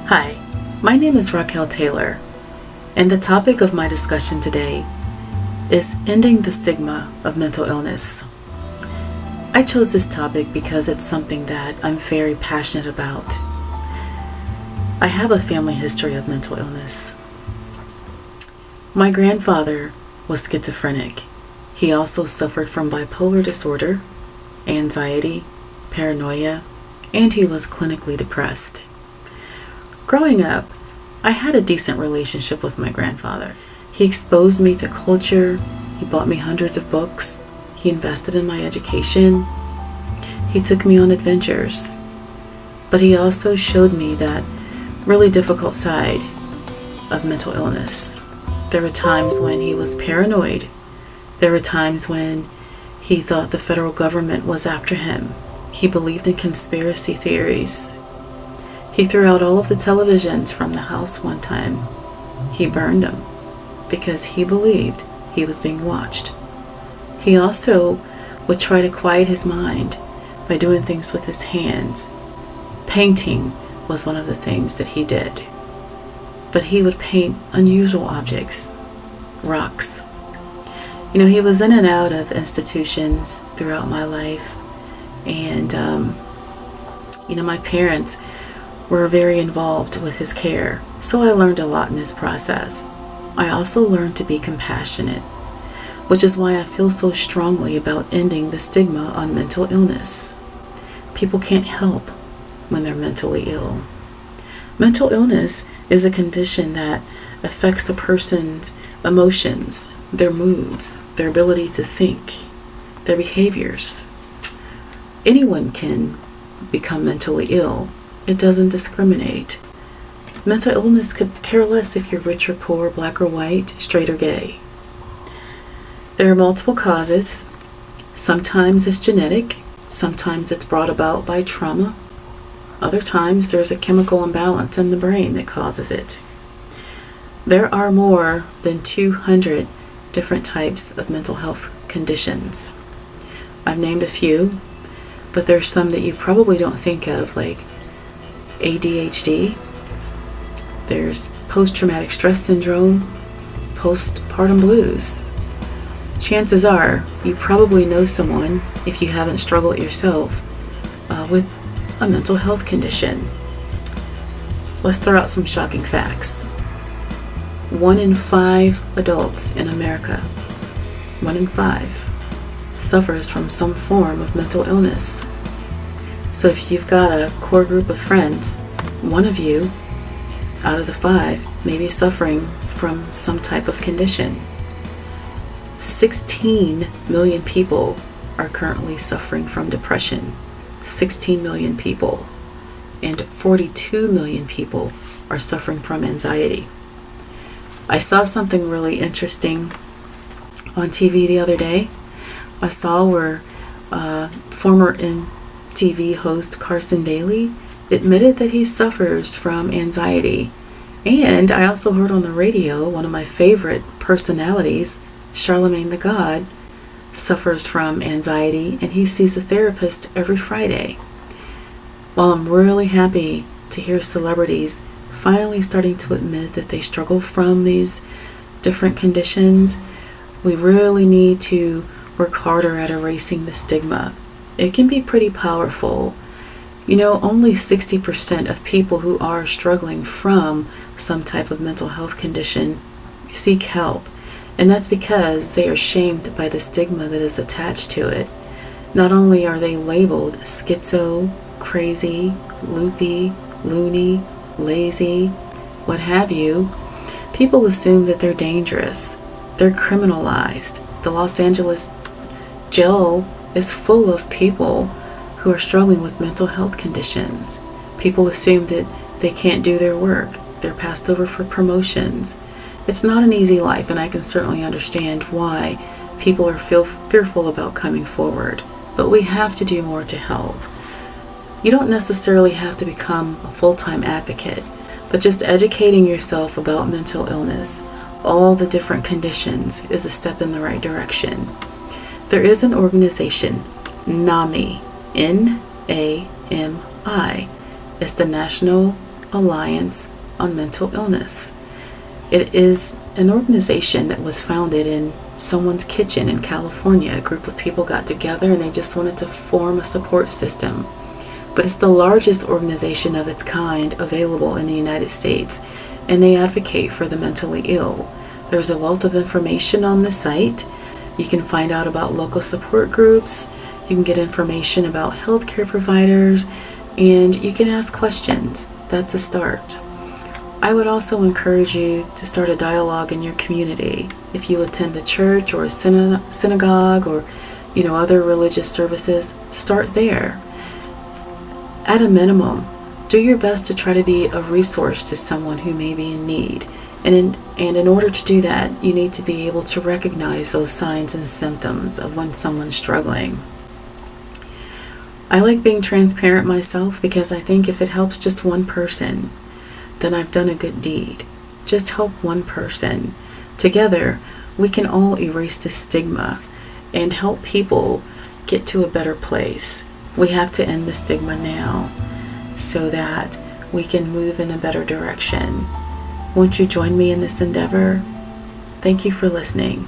Hi, my name is Raquel Taylor, and the topic of my discussion today is ending the stigma of mental illness. I chose this topic because it's something that I'm very passionate about. I have a family history of mental illness. My grandfather was schizophrenic. He also suffered from bipolar disorder, anxiety, paranoia, and he was clinically depressed. Growing up, I had a decent relationship with my grandfather. He exposed me to culture, he bought me hundreds of books, he invested in my education, he took me on adventures. But he also showed me that really difficult side of mental illness. There were times when he was paranoid. There were times when he thought the federal government was after him. He believed in conspiracy theories. He threw out all of the televisions from the house one time. He burned them because he believed he was being watched. He also would try to quiet his mind by doing things with his hands. Painting was one of the things that he did. But he would paint unusual objects, rocks. He was in and out of institutions throughout my life. And, my parents were very involved with his care, so I learned a lot in this process. I also learned to be compassionate, which is why I feel so strongly about ending the stigma on mental illness. People can't help when they're mentally ill. Mental illness is a condition that affects a person's emotions, their moods, their ability to think, their behaviors. Anyone can become mentally ill. It doesn't discriminate. Mental illness could care less if you're rich or poor, black or white, straight or gay. There are multiple causes. Sometimes it's genetic. Sometimes it's brought about by trauma. Other times there's a chemical imbalance in the brain that causes it. There are more than 200 different types of mental health conditions. I've named a few, but there's some that you probably don't think of, like ADHD, there's post-traumatic stress syndrome, postpartum blues. Chances are you probably know someone, if you haven't struggled yourself, with a mental health condition. Let's throw out some shocking facts. 1 in 5 adults in America, 1 in 5, suffers from some form of mental illness. So if you've got a core group of friends, one of you out of the 5 may be suffering from some type of condition. 16 million people are currently suffering from depression. 16 million people. And 42 million people are suffering from anxiety. I saw something really interesting on TV the other day. I saw where former TV host Carson Daly admitted that he suffers from anxiety. And I also heard on the radio one of my favorite personalities, Charlemagne the God, suffers from anxiety, and he sees a therapist every Friday. While I'm really happy to hear celebrities finally starting to admit that they struggle from these different conditions, we really need to work harder at erasing the stigma. It can be pretty powerful. Only 60% of people who are struggling from some type of mental health condition seek help. And that's because they are shamed by the stigma that is attached to it. Not only are they labeled schizo, crazy, loopy, loony, lazy, what have you, people assume that they're dangerous. They're criminalized. The Los Angeles jail is full of people who are struggling with mental health conditions. People assume that they can't do their work. They're passed over for promotions. It's not an easy life, and I can certainly understand why people are fearful about coming forward. But we have to do more to help. You don't necessarily have to become a full-time advocate, but just educating yourself about mental illness, all the different conditions, is a step in the right direction. There is an organization, NAMI, N-A-M-I. It's the National Alliance on Mental Illness. It is an organization that was founded in someone's kitchen in California. A group of people got together and they just wanted to form a support system. But it's the largest organization of its kind available in the United States, and they advocate for the mentally ill. There's a wealth of information on the site. You can find out about local support groups, you can get information about healthcare providers, and you can ask questions. That's a start. I would also encourage you to start a dialogue in your community. If you attend a church or a synagogue or other religious services, start there. At a minimum, do your best to try to be a resource to someone who may be in need. And in order to do that, you need to be able to recognize those signs and symptoms of when someone's struggling. I like being transparent myself because I think if it helps just one person, then I've done a good deed. Just help one person. Together, we can all erase the stigma and help people get to a better place. We have to end the stigma now so that we can move in a better direction. Won't you join me in this endeavor? Thank you for listening.